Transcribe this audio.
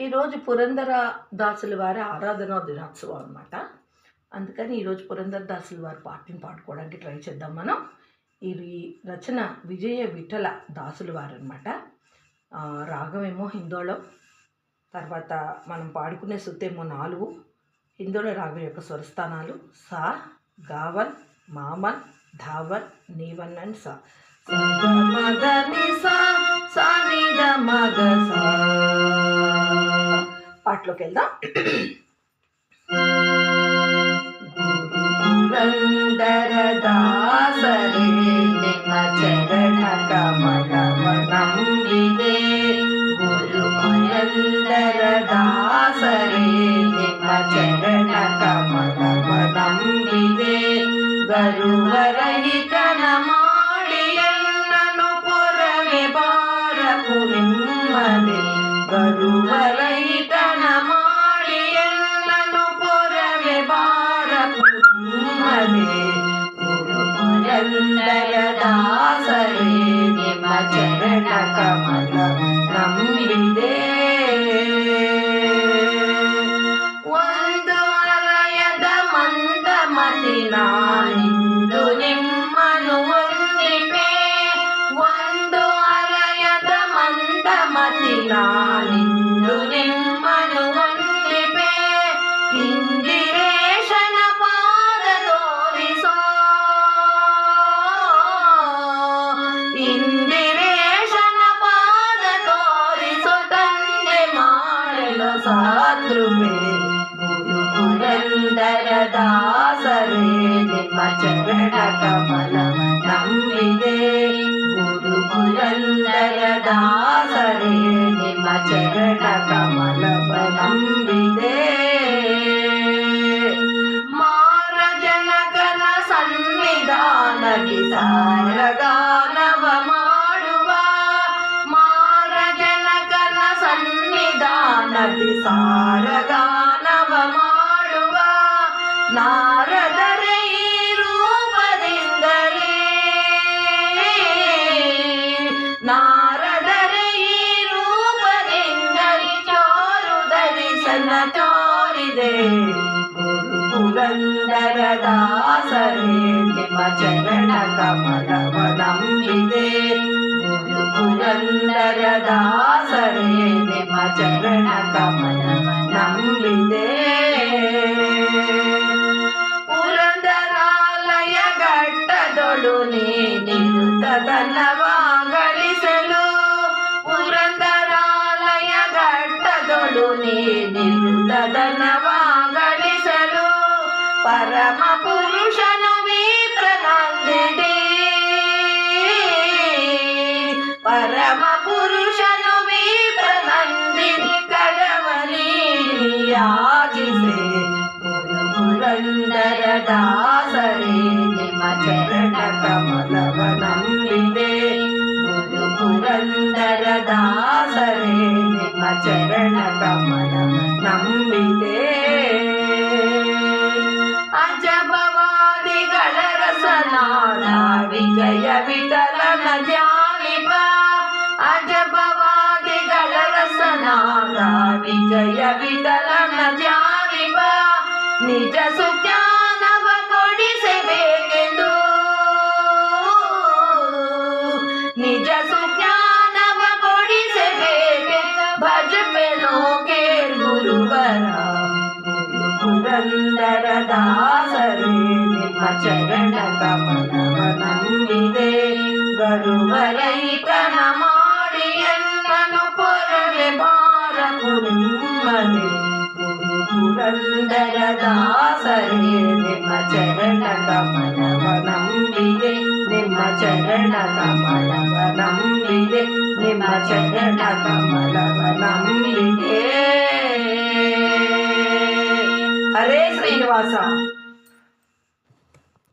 ఈరోజు పురంధర దాసుల వారి ఆరాధనా దినోత్సవం అనమాట. అందుకని ఈరోజు పురంధర దాసుల వారి పాటను పాడుకోవడానికి ట్రై చేద్దాం మనం. ఈ రచన విజయ విఠల దాసుల వారు అనమాట. రాగమేమో హిందోళం, తర్వాత మనం పాడుకునే సుత్తేమో 4. హిందోళ రాగం యొక్క స్వరస్థానాలు సా, గావన్, మామన్, ధావన్, నీవన్ అండ్ సా. పాటలోకి వెళ్దాం. దాసరే నిమ చరణ కమలవనంబిదే, గురు పురందర దాసరే నిమ చరణ కమలవనంబిదే, ಗರುವರಹಿತನ ಮಾಡಿಯನ್ನನು ಪೊರವೆ ಬಾರಕು ನಿಮ್ಮದೆ, ಗರುವರಹಿತನ ಮಾಡಿಯನ್ನನು ಪೊರವೆ ಬಾರಕು ನಿಮ್ಮದೆ, ಗುರು ಪುರಂದರ ದಾಸರೇ ನಿಮ್ಮ ಚರಣ ಕಮಲ ನಂಬಿದೆ. ಒಂದು ಅರಯದ ಮಂದಮತಿ ನಾನಿಂದು ನಿಮ್ಮನು ವಂದಿಪೆ, ಒಂದು ಅರಯದ ಮಂದಮತಿ ನಾನಿಂದು ನಿಮ್ಮನು ವಂದಿಪೆ, ಇಂದಿರೇಶನ ಪಾದ ತೋರಿಸೋ, ಇಂದಿರೇಶನ ಪಾದ ತೋರಿಸೋ, ತಂದೆ ಮಾಡಲು ಸಾತೃಪೆ, ಗುರು ಪುರಂದರ ದಾಸರೇ ನಿಮ್ಮ ಚರಣ ಕಮಲ ನಂಬಿದೆ, ಗುರು ಪುರಂದರ ದಾಸರೇ ನಿಮ್ಮ ಚರಣ ಕಮಲವ ನಂಬಿದೆ. ಮಾರ ಜನಕನ ಸನ್ನಿಧಾನಕ್ಕೆ ಸಾರಗಾನವ ಮಾಡುವ, ಮಾರ ಜನಕನ ಸನ್ನಿಧಾನಕ್ಕೆ ಸಾರಗಾನವ ಮಾಡುವ, ನಾರದರೆ ಈ ರೂಪದಿಂದಲೇ, ನಾರದರೆ ಈ ರೂಪದಿಂದಲೇ ಚೋರು ದರ್ಶನ ತೋರಿದೆ, ಗುರು ಪುರಂದರ ದಾಸರೇ ನಿಮ್ಮ ಚರಣ ಕಮಲವ ನಂಬಿದೆ, ಗುರು ಪುರಂದರ ದಾಸರೇ ನಿಮ್ಮ ಚರಣ ಕಮಲವ ನಂಬಿದೆ. ಪುರಂದರಾಲಯ ಘಟ್ಟದೊಳು ನೀ ನಿರುತದನವ ಗಳಿಸಲು, ಪುರಂದರಾಲಯ ಘಟ್ಟದೊಳು ನೀ ನಿರುತದನವ ಗಳಿಸಲು, ಪರಮ ಪುರುಷನು ವಿಪ್ರನಂದಿದೆ, ಪರಮ ಪುರುಷನು ವಿಪ್ರನಂದಿದೆ, ಕಡವಲಿ ಯಾಚಿಸೆ, ಗುರು ಪುರಂದರ ದಾಸರೇ ನಿಮ್ಮ ಚರಣ ಕಮಲವ ನಂಬಿದೆ, ಗುರು ಪುರಂದರ ದಾಸರೇ ನಿಮ್ಮ ಚರಣ ಕಮಲವ ನಂಬಿದೆ. ಅಜಬವಾದಿಗಳ ರಸನಾದ ವಿಜಯ ವಿಠಲನ ಧ್ಯಾನಿಪ, ಅಜಬವಾದಿಗಳ ರಸನಾದ ವಿಜಯ ವಿಠಲನ ಧ್ಯಾನಿಪ, ನಿಜ ಸುಜ್ಞಾನವ ಕೊಡಿಸಬೇಕೆಂದು, ನಿಜ ಸುಜ್ಞಾನವ ಕೊಡಿಸಬೇಕೆಂದು ಭಜಪೆನೋ ಕೇಳ್ ಗುರುವರ, ಗುರು ಪುರಂದರ ದಾಸರೇ ನಿಮ್ಮ ಚರಣ ಕಮಲವ ನಂಬಿದೆ, ಗರುವರಹಿತನ ಮಾಡಿ ಎನ್ನನು ಪೊರವೆ ಬಾರಕು ನಿಮ್ಮದೆ, ಗುರು ಪುರಂದರ ದಾಸರೇ ನಿಮ್ಮ ಚರಣ ಕಮಲವ ನಂಬಿದೆ, ನಿಮ್ಮ ಚರಣ ಕಮಲವ ನಂಬಿದೆ, ನಿಮ್ಮ ಚರಣ ಕಮಲವ ನಂಬಿದೆ. ಹರೇ ಶ್ರೀನಿವಾಸ.